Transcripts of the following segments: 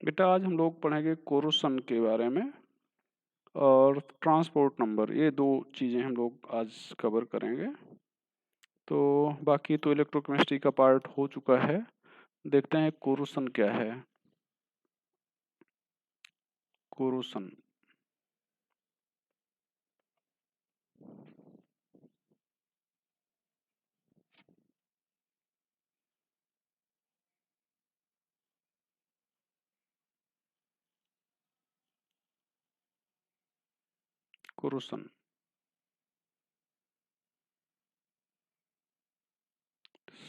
बेटा आज हम लोग पढ़ेंगे कोरोशन के बारे में और ट्रांसपोर्ट नंबर, ये दो चीज़ें हम लोग आज कवर करेंगे। तो बाकी तो इलेक्ट्रोकेमिस्ट्री का पार्ट हो चुका है। देखते हैं कोरोशन क्या है। Corrosion corrosion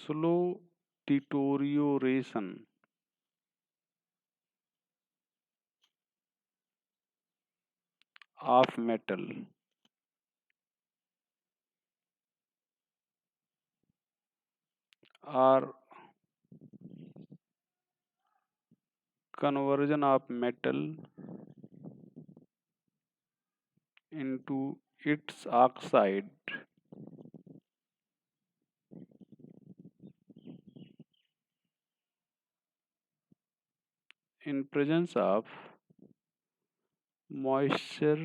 slow deterioration of metal और conversion of metal into its oxide in presence of moisture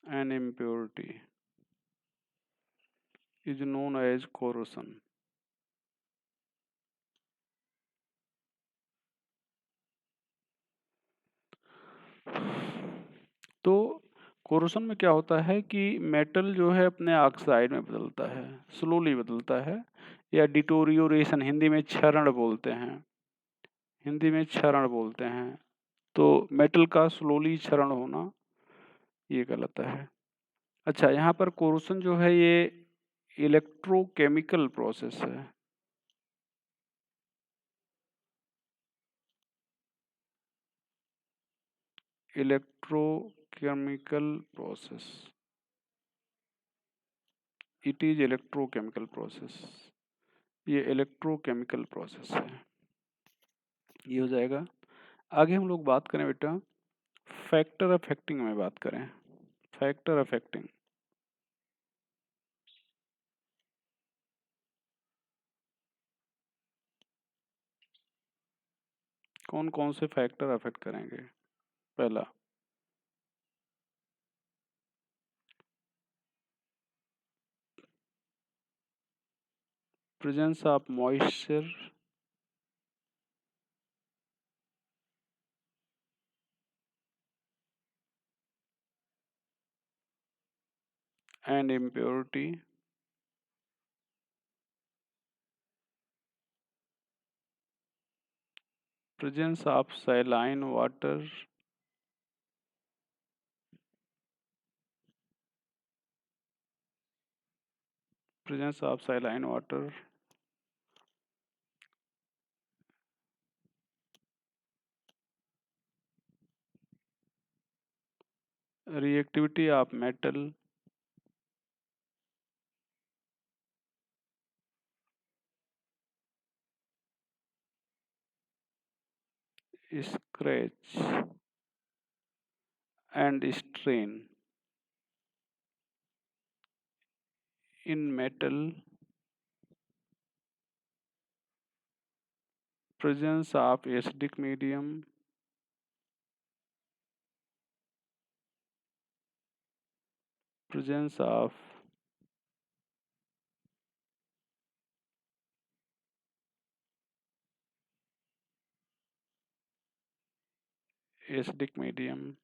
and impurity is known as corrosion. तो कोरोशन में क्या होता है कि मेटल जो है अपने ऑक्साइड में बदलता है, स्लोली बदलता है, या डिटोरियोरेशन हिंदी में क्षरण बोलते हैं। हिंदी में क्षरण बोलते हैं। तो मेटल का स्लोली क्षरण होना ये गलत है। अच्छा, यहाँ पर कोरोशन जो है ये इलेक्ट्रोकेमिकल प्रोसेस है। Electrochemical process, it is electrochemical process. ये इलेक्ट्रोकेमिकल प्रोसेस है, ये हो जाएगा। आगे हम लोग बात करें बेटा फैक्टर अफेक्टिंग में बात करें। फैक्टर अफेक्टिंग कौन कौन से फैक्टर अफेक्ट करेंगे? पहला presence of moisture and impurity presence of saline water presence of saline water reactivity of metal scratch and strain in metal presence of acidic medium presence of acidic medium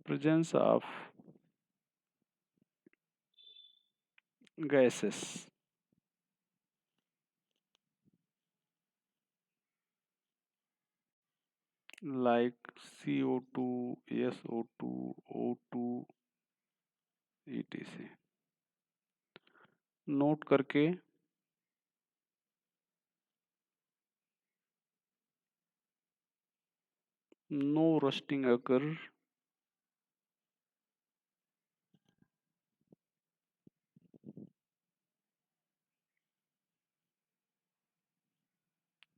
presence of gases like CO2, SO2, O2 etc. Note करके no rusting occur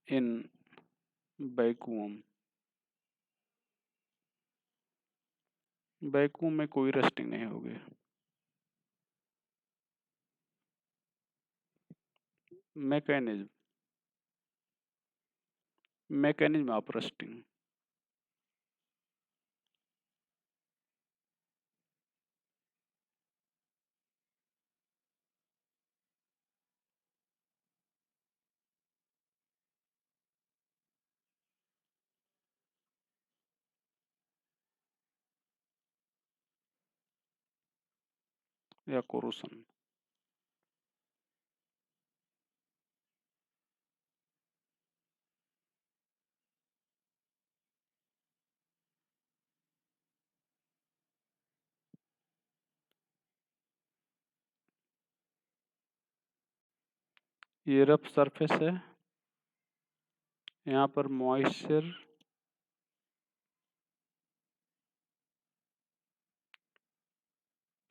in vacuum. Vacuum में कोई rusting नहीं होगी। Mechanism, mechanism of rusting. या corrosion. ये rough surface है, यहाँ पर मॉइस्चर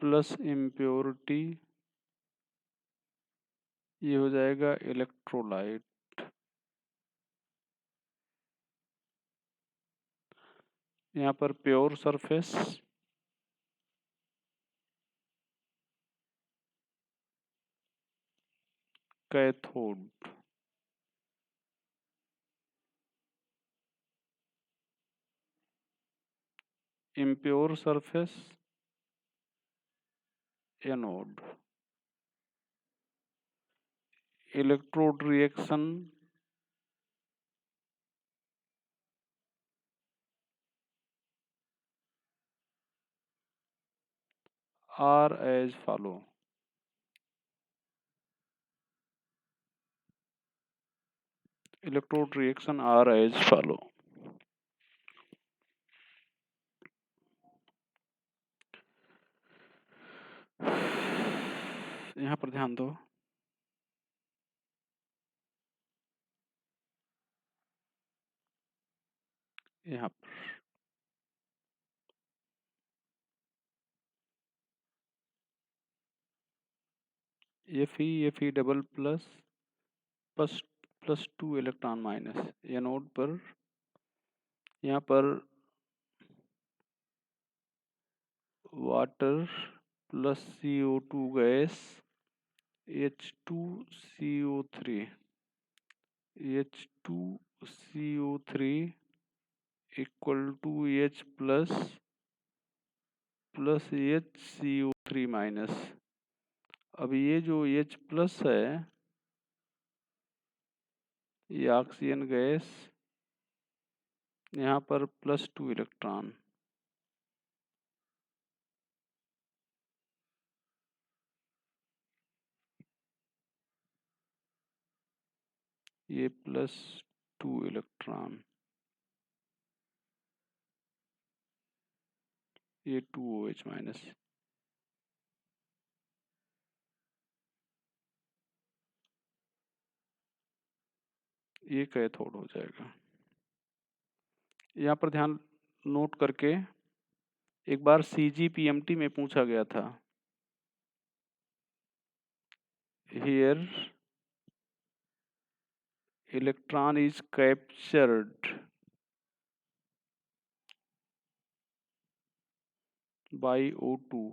प्लस इम्प्योरिटी, ये हो जाएगा इलेक्ट्रोलाइट। यहाँ पर pure surface, cathode. Impure surface, anode. Electrode reaction, are as follow. Electrode reaction are as follow. यहाँ पर ध्यान दो, यहाँ पर Fe double plus plus plus 2 electron minus anode पर। यहाँ पर water plus CO2 gas, H2CO3, H2CO3 equal to H plus plus HCO3 minus. अब ये जो H प्लस है, ये ऑक्सीजन गैस, यहाँ पर प्लस 2 इलेक्ट्रॉन, ये प्लस 2 इलेक्ट्रॉन, ये 2OH माइनस। ये कैथोड हो जाएगा। यहाँ पर ध्यान नोट करके, एक बार CGPMT में पूछा गया था, here electron is captured by O2।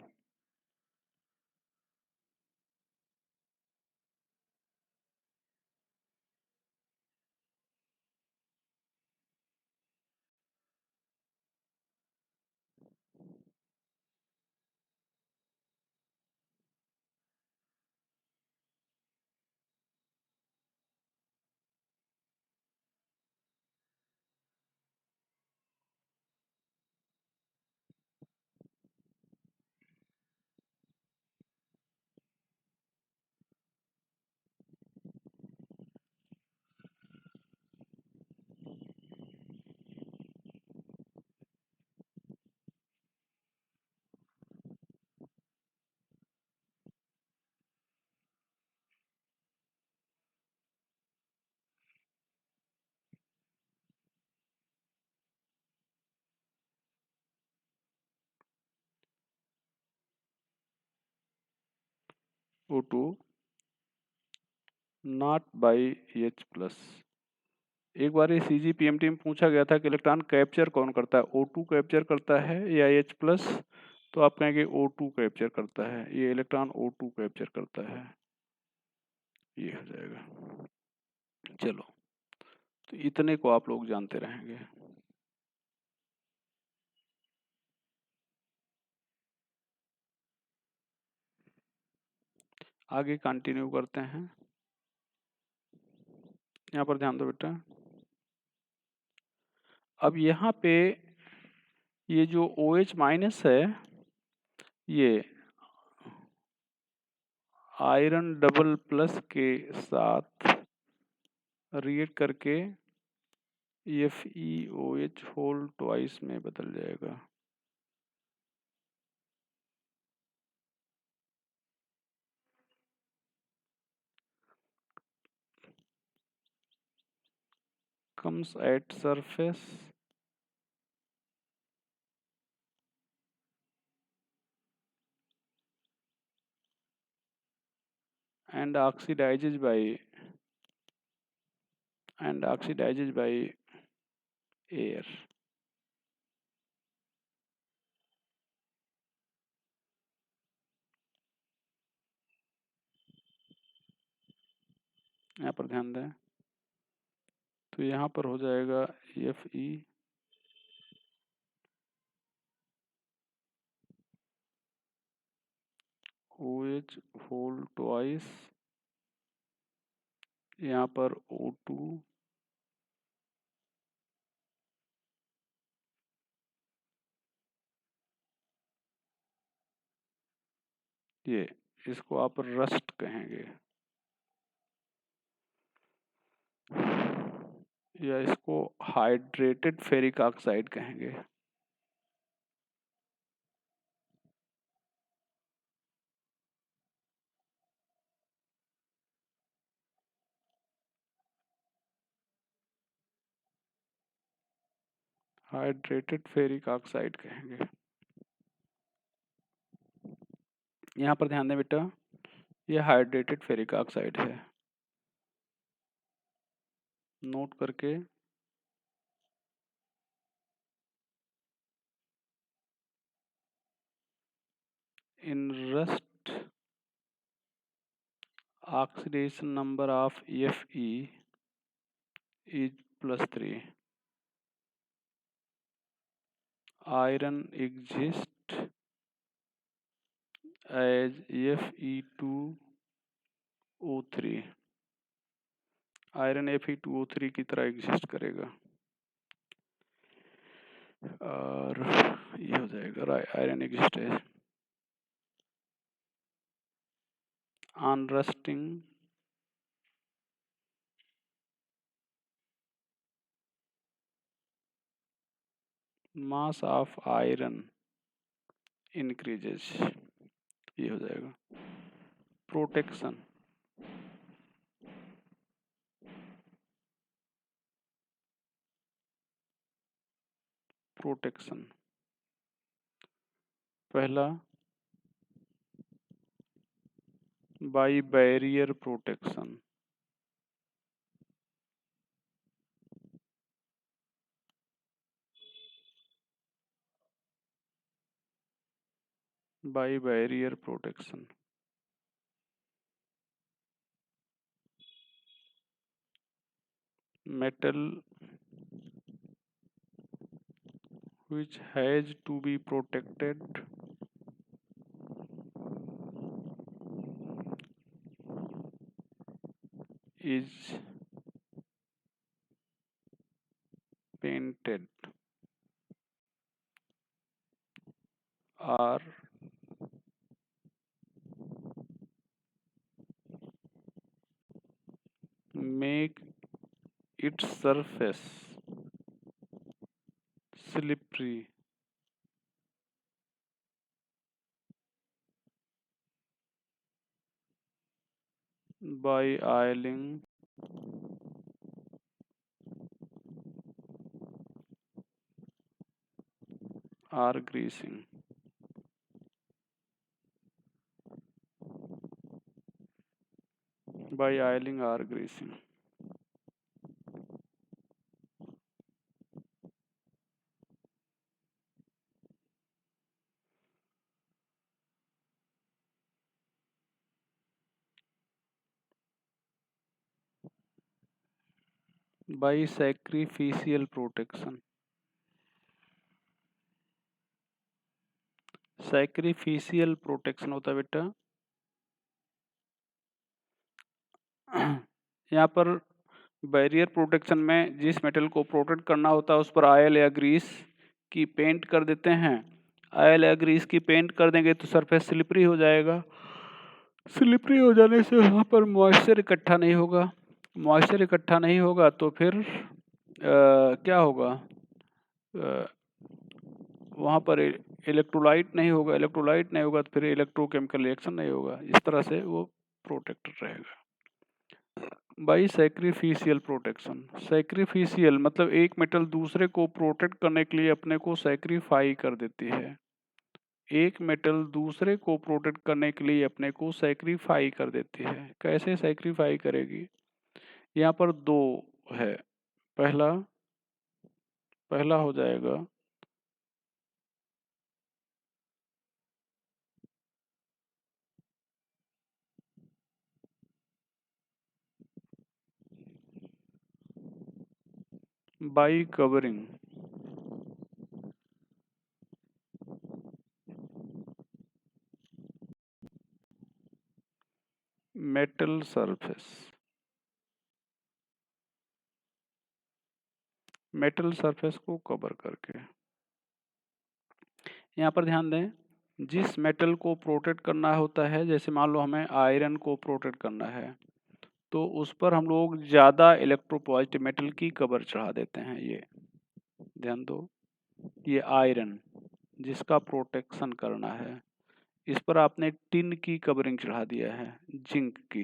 O2 not by H plus, एक बार ये CGPMT में पूछा गया था कि इलेक्ट्रॉन कैप्चर कौन करता है, O2 कैप्चर करता है या H+, तो आप कहेंगे O2 कैप्चर करता है, ये इलेक्ट्रॉन O2 कैप्चर करता है, ये हो जाएगा। चलो, तो इतने को आप लोग जानते रहेंगे। आगे कंटिन्यू करते हैं। यहाँ पर ध्यान दो बेटा। अब यहाँ पे ये जो OH- है, ये आयरन डबल प्लस के साथ रिएक्ट करके FeOH होल ट्वाइस में बदल जाएगा। comes at surface and oxidizes by air. यहाँ पर ध्यान दें, तो यहाँ पर हो जाएगा FeOH होल ट्वाइस, यहाँ पर O2 ये, इसको आप रस्ट कहेंगे या इसको हाइड्रेटेड फेरिक ऑक्साइड कहेंगे। हाइड्रेटेड फेरिक ऑक्साइड कहेंगे। यहाँ पर ध्यान दें बेटा, ये हाइड्रेटेड फेरिक ऑक्साइड है, नोट करके। In rust, oxidation number of Fe is +3. Iron exists as Fe2O3. Iron Fe2O3 की तरह एग्जिस्ट करेगा, और ये हो जाएगा आयरन एग्जिस्ट है on rusting mass of iron increases, ये हो जाएगा। प्रोटेक्शन, प्रोटेक्शन पहला by barrier protection, by barrier protection. metal which has to be protected is painted or make its surface slippery by oiling or greasing. By oiling or greasing. By sacrificial protection. Sacrificial protection होता है बेटा यहाँ पर barrier protection में जिस metal को protect करना होता है उस पर ऑयल या ग्रीस की पेंट कर देते हैं। ऑयल या ग्रीस की पेंट कर देंगे तो सरफेस स्लिपरी हो जाएगा। स्लिपरी हो जाने से वहाँ पर मॉइस्चर इकट्ठा नहीं होगा। मॉइस्चर इकट्ठा नहीं होगा तो फिर क्या होगा, वहाँ पर इलेक्ट्रोलाइट नहीं होगा। इलेक्ट्रोलाइट नहीं होगा तो फिर इलेक्ट्रोकेमिकल रिएक्शन नहीं होगा। इस तरह से वो प्रोटेक्टेड रहेगा। By sacrificial protection. सैक्रिफिशियल मतलब एक मेटल दूसरे को प्रोटेक्ट करने के लिए अपने को सैक्रिफाई कर देती है। एक मेटल दूसरे को प्रोटेक्ट करने के लिए अपने को सैक्रिफाई कर देती है। कैसे सैक्रिफाई करेगी? यहाँ पर दो है। पहला पहला हो जाएगा by covering. Metal surface, metal surface को कवर करके। यहाँ पर ध्यान दें, जिस मेटल को प्रोटेक्ट करना होता है, जैसे मान लो हमें आयरन को प्रोटेक्ट करना है तो उस पर हम लोग ज़्यादा इलेक्ट्रोपॉजिटिव मेटल की कवर चढ़ा देते हैं। ये ध्यान दो, ये आयरन जिसका प्रोटेक्शन करना है, इस पर आपने टिन की कवरिंग चढ़ा दिया है, जिंक की।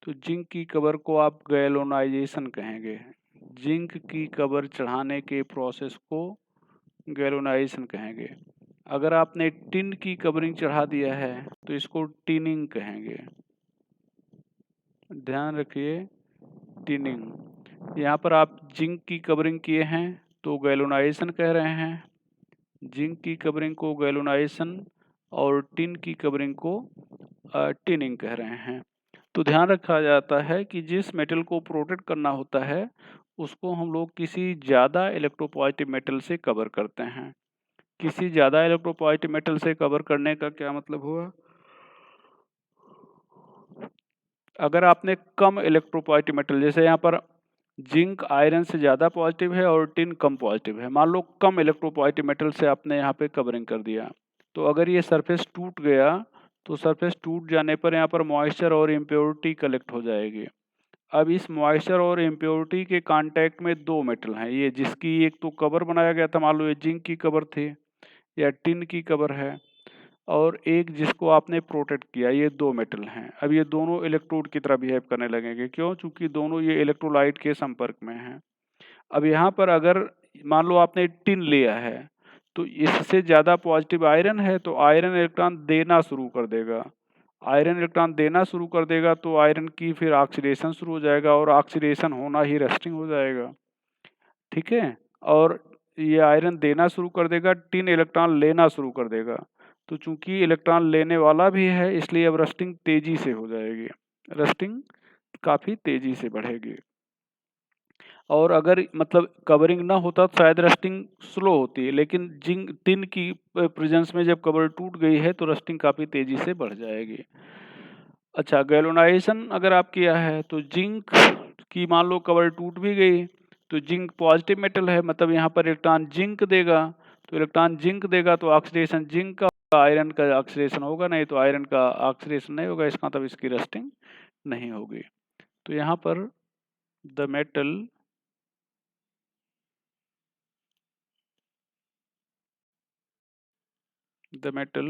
तो जिंक की कवर को आप गैलोनाइजेशन कहेंगे। जिंक की कवर चढ़ाने के प्रोसेस को गैलोनाइजेशन कहेंगे। अगर आपने टिन की कवरिंग चढ़ा दिया है तो इसको टिनिंग कहेंगे। ध्यान रखिए, टिनिंग। यहाँ पर आप जिंक की कवरिंग किए हैं तो गैलोनाइजेशन कह रहे हैं। जिंक की कवरिंग को गैलोनाइजेशन और टिन की कवरिंग को टिनिंग कह रहे हैं। तो ध्यान रखा जाता है कि जिस मेटल को प्रोटेक्ट करना होता है उसको हम लोग किसी ज़्यादा इलेक्ट्रोपॉजिटिव मेटल से कवर करते हैं। किसी ज़्यादा इलेक्ट्रोपॉजिटिव मेटल से कवर करने का क्या मतलब हुआ? अगर आपने कम इलेक्ट्रोपॉजिटिव मेटल, जैसे यहाँ पर जिंक आयरन से ज़्यादा पॉजिटिव है और टिन कम पॉजिटिव है, मान लो कम इलेक्ट्रोपॉजिटिव मेटल से आपने यहाँ पे कवरिंग कर दिया, तो अगर ये सरफेस टूट गया तो सरफेस टूट जाने पर यहाँ पर मॉइस्चर और इम्प्योरिटी कलेक्ट हो जाएगी। अब इस मॉइस्चर और इम्प्योरिटी के कांटेक्ट में दो मेटल हैं, ये जिसकी एक तो कवर बनाया गया था, मान लो ये जिंक की कवर थी या टिन की कवर है, और एक जिसको आपने प्रोटेक्ट किया, ये दो मेटल हैं। अब ये दोनों इलेक्ट्रोड की तरह बिहेव करने लगेंगे। क्यों? चूंकि दोनों ये इलेक्ट्रोलाइट के संपर्क में हैं। अब यहाँ पर अगर मान लो आपने टिन लिया है तो इससे ज़्यादा पॉजिटिव आयरन है तो आयरन इलेक्ट्रॉन देना शुरू कर देगा। आयरन इलेक्ट्रॉन देना शुरू कर देगा तो आयरन की फिर ऑक्सीडेशन शुरू हो जाएगा और ऑक्सीडेशन होना ही रस्टिंग हो जाएगा। ठीक है, और ये आयरन देना शुरू कर देगा, टिन इलेक्ट्रॉन लेना शुरू कर देगा। तो चूंकि इलेक्ट्रॉन लेने वाला भी है इसलिए अब रस्टिंग तेजी से हो जाएगी, रस्टिंग काफ़ी तेजी से बढ़ेगी। और अगर मतलब कवरिंग ना होता तो शायद रस्टिंग स्लो होती है, लेकिन जिंक टिन की प्रेजेंस में जब कवर टूट गई है तो रस्टिंग काफ़ी तेजी से बढ़ जाएगी। अच्छा, गैलोनाइजेशन अगर आप किया है तो जिंक की मान लो कवर टूट भी गई तो जिंक पॉजिटिव मेटल है, मतलब यहाँ पर इलेक्ट्रॉन जिंक देगा, तो इलेक्ट्रॉन जिंक देगा तो ऑक्सीडेशन जिंक का, आयरन का ऑक्सीडेशन होगा नहीं, तो आयरन का ऑक्सीडेशन नहीं होगा, इसका मतलब इसकी रस्टिंग नहीं होगी। तो यहाँ पर the metal the metal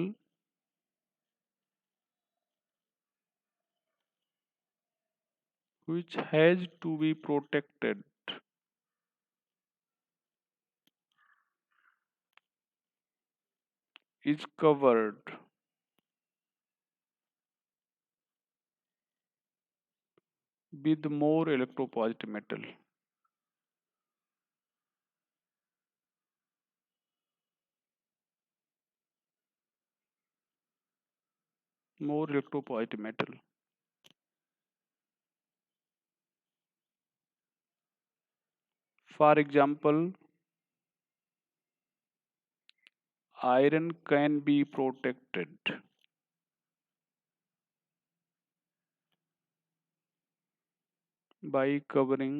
which has to be protected is covered with more electropositive metal. More electropositive metal. For example, iron can be protected by covering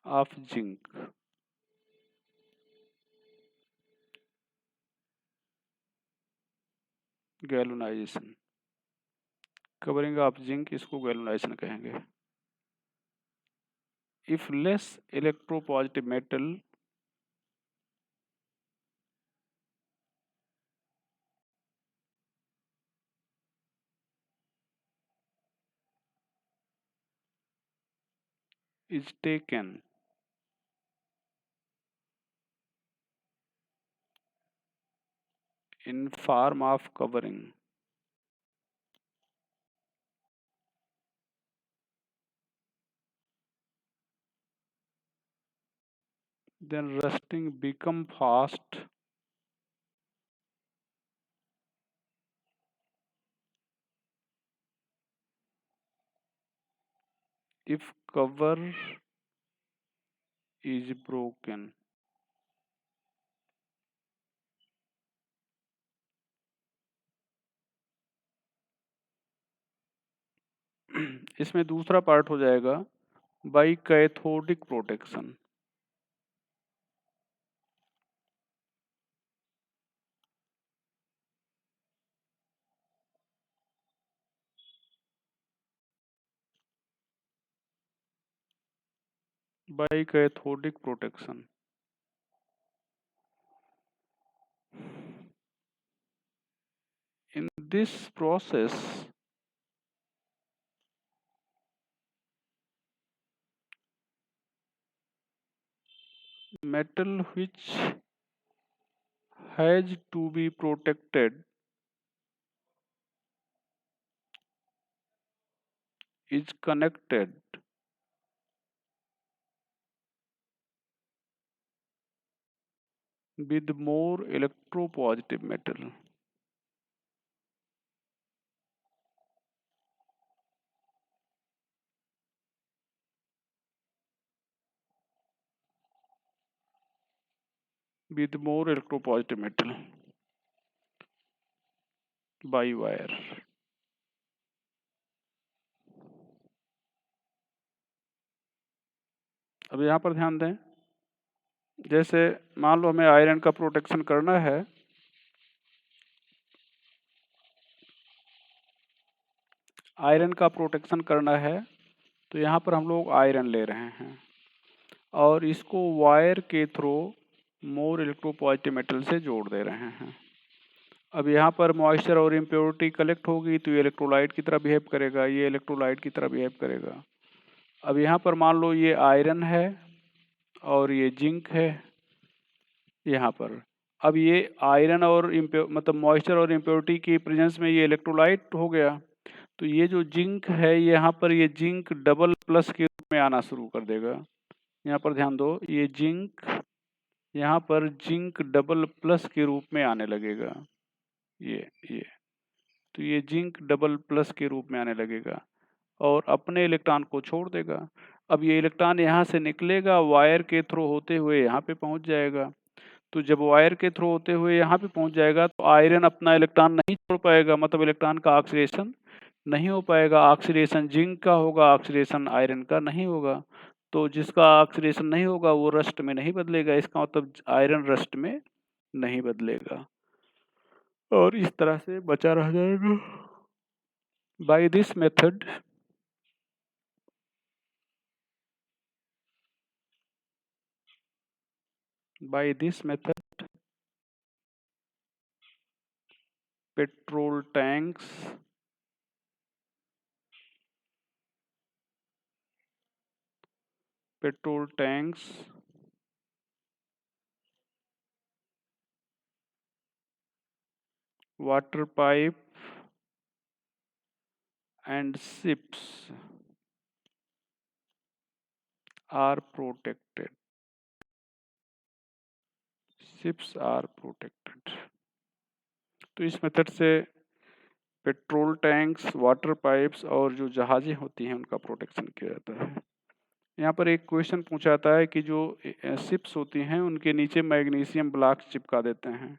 of zinc. Galvanisation, covering of zinc, इसको galvanisation कहेंगे। If less electropositive metal is taken in form of covering, then rusting become fast if cover is broken। इसमें दूसरा part हो जाएगा by cathodic protection. By cathodic protection, in this process metal which has to be protected is connected with more electropositive metal। with more electropositive metal by wire। अब यहाँ पर ध्यान दें, जैसे मान लो हमें आयरन का प्रोटेक्शन करना है, आयरन का प्रोटेक्शन करना है तो यहाँ पर हम लोग आयरन ले रहे हैं और इसको वायर के थ्रू मोर इलेक्ट्रोपॉजिटिव मेटल से जोड़ दे रहे हैं। अब यहाँ पर मॉइस्चर और इम्प्योरिटी कलेक्ट होगी तो ये इलेक्ट्रोलाइट की तरह बिहेव करेगा, ये इलेक्ट्रोलाइट की तरह बिहेव करेगा। अब यहाँ पर मान लो ये आयरन है और ये जिंक है यहाँ पर। अब ये आयरन और मतलब मॉइस्चर और इम्प्योरिटी की प्रेजेंस में ये इलेक्ट्रोलाइट हो गया, तो ये जो जिंक है यहाँ पर ये जिंक डबल प्लस के रूप में आना शुरू कर देगा। यहाँ पर ध्यान दो, ये जिंक यहाँ पर जिंक डबल प्लस के रूप में आने लगेगा। ये तो ये जिंक डबल प्लस के रूप में आने लगेगा और अपने इलेक्ट्रॉन को छोड़ देगा। अब ये इलेक्ट्रॉन यहाँ से निकलेगा, वायर के थ्रू होते हुए यहाँ पे पहुँच जाएगा। तो जब वायर के थ्रू होते हुए यहाँ पे पहुँच जाएगा तो आयरन अपना इलेक्ट्रॉन नहीं छोड़ पाएगा, मतलब इलेक्ट्रॉन का ऑक्सीडेशन नहीं हो पाएगा। ऑक्सीडेशन जिंक का होगा, ऑक्सीडेशन आयरन का नहीं होगा। तो जिसका ऑक्सीडेशन नहीं होगा वो रस्ट में नहीं बदलेगा, इसका मतलब आयरन रस्ट में नहीं बदलेगा और इस तरह से बचा रह जाएगा। By this method petrol tanks water pipe and ships are protected। Ships are protected. तो इस मेथड से पेट्रोल टैंक्स, वाटर पाइप्स और जो जहाजें होती हैं उनका प्रोटेक्शन किया जाता है। यहाँ पर एक क्वेश्चन पूछा जाता है कि जो शिप्स होती हैं उनके नीचे मैग्नीशियम ब्लॉक चिपका देते हैं,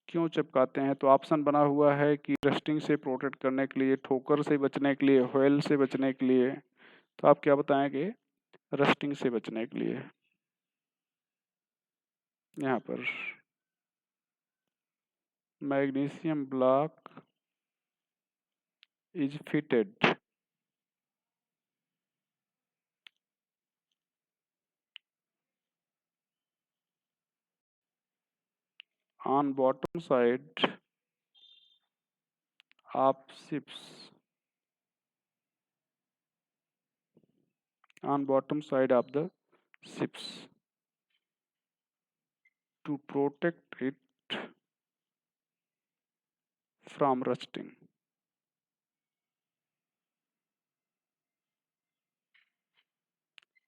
क्यों चिपकाते हैं? तो ऑप्शन बना हुआ है कि रस्टिंग से प्रोटेक्ट करने के लिए, ठोकर से बचने के लिए, व्हेल से बचने के लिए। तो आप क्या बताएंगे? रस्टिंग से बचने के लिए। यहाँ पर magnesium block is fitted on bottom side of ships, on bottom side of the ships to protect it from rusting.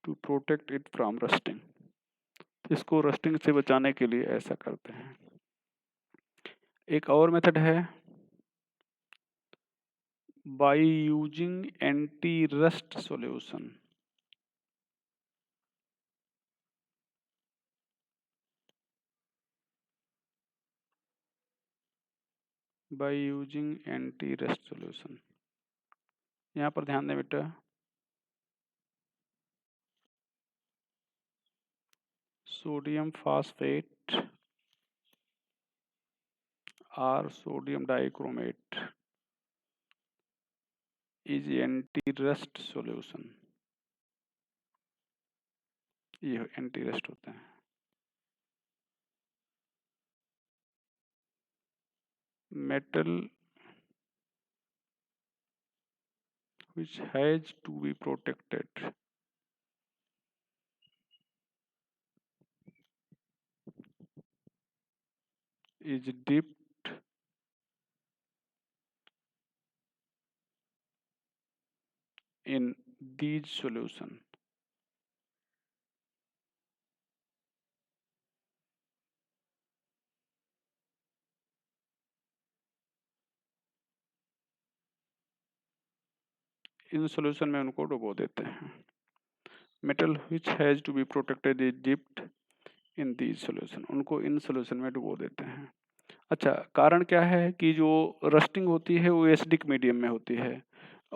To protect it from rusting. इसको रस्टिंग से बचाने के लिए ऐसा करते हैं। एक और मेथड है, by using anti-rust solution. By using anti-rust solution. यहाँ पर ध्यान दें बेटा, सोडियम फॉस्फेट और sodium dichromate is anti-rust solution. ये एंटी-रस्ट होते हैं। Metal which has to be protected is dipped in these solution. In solution में उनको डुबो देते हैं। Metal which has to be protected is dipped in these solution, उनको इन सॉल्यूशन में डुबो देते हैं। अच्छा, कारण क्या है कि जो रस्टिंग होती है वो एसिडिक मीडियम में होती है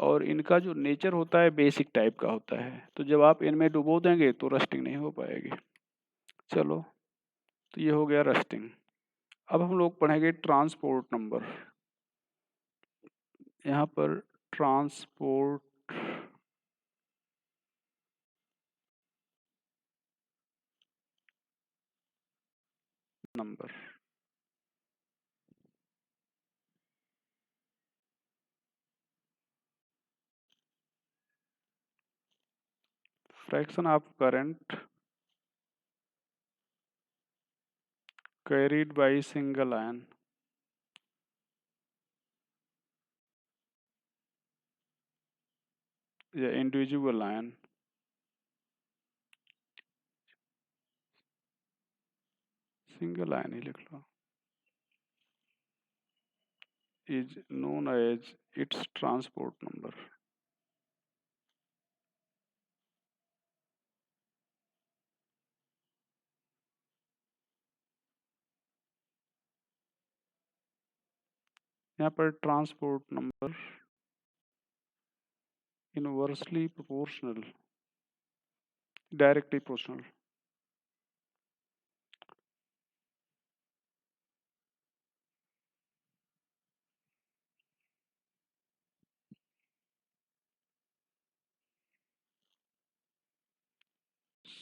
और इनका जो नेचर होता है बेसिक टाइप का होता है, तो जब आप इनमें डुबो देंगे तो रस्टिंग नहीं हो पाएगी। चलो, तो ये हो गया रस्टिंग। अब हम लोग पढ़ेंगे ट्रांसपोर्ट नंबर। यहाँ पर transport number. Fraction of current carried by single ion या इंडिविजुअल आयन सिंगल आयन ही लिख लो is known as its transport number। यहाँ पर transport number inversely proportional, directly proportional.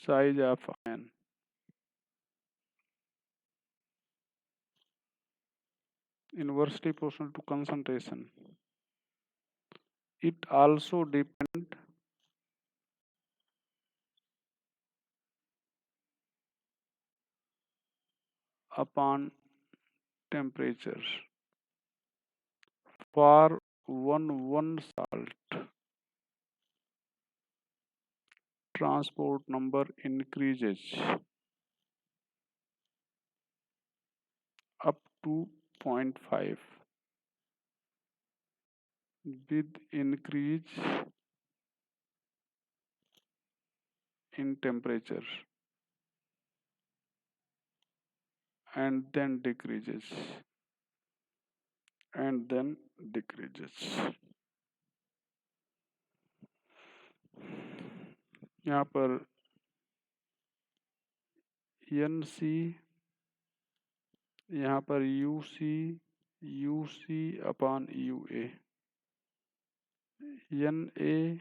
Size of ion inversely proportional to concentration। It also depend upon temperature। For one salt, transport number increases up to 0.5 with increase in temperature and then decreases and then decreases। यहाँ पर N C, यहाँ पर U C upon U A, N A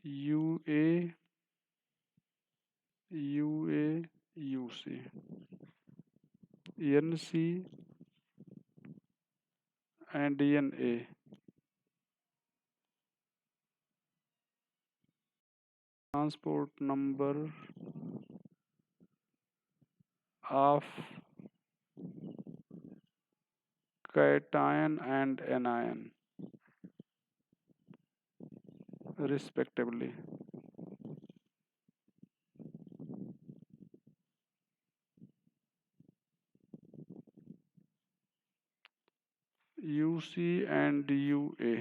U A U C, N C and N A. Transport number of cation and anion respectively। UC and UA।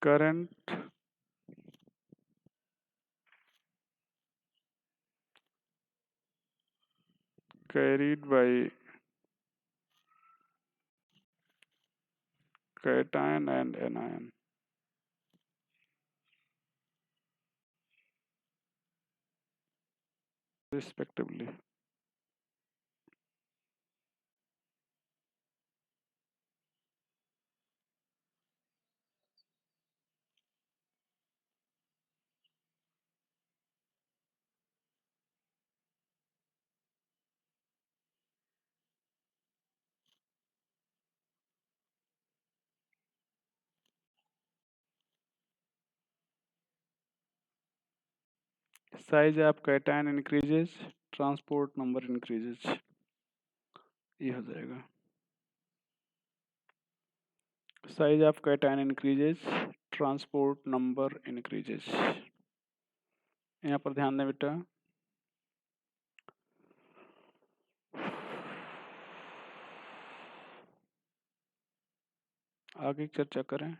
current carried by cation and anion respectively। size of cation increases, transport number increases, ये हो जाएगा। size of cation increases, transport number increases। यहाँ पर ध्यान दें बेटा, आगे चर्चा करें।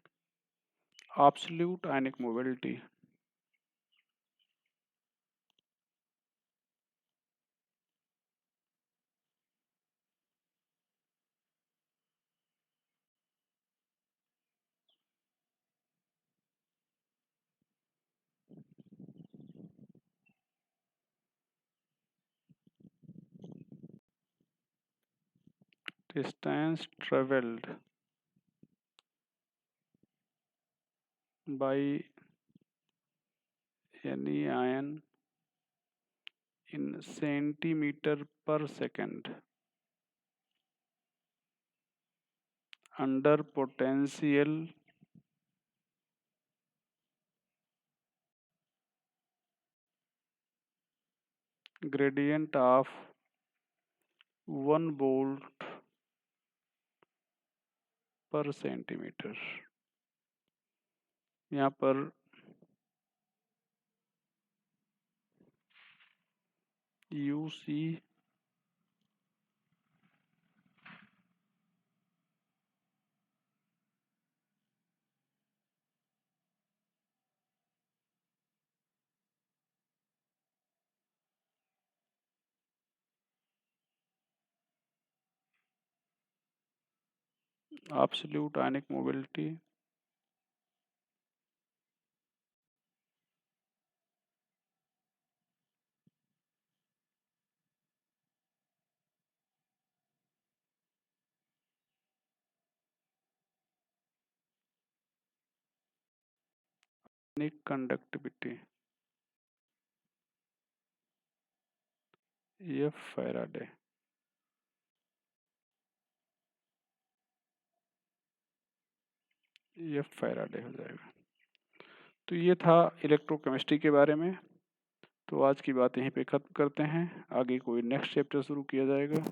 Absolute ionic mobility, distance traveled by any ion in centimeter per second under potential gradient of 1 volt per centimeter। यहाँ पर UC absolute ionic mobility, ionic conductivity, F Faraday। F Faraday हो जाएगा। तो ये था इलेक्ट्रोकेमिस्ट्री के बारे में। तो आज की बात यहीं पे ख़त्म करते हैं, आगे कोई नेक्स्ट चैप्टर शुरू किया जाएगा।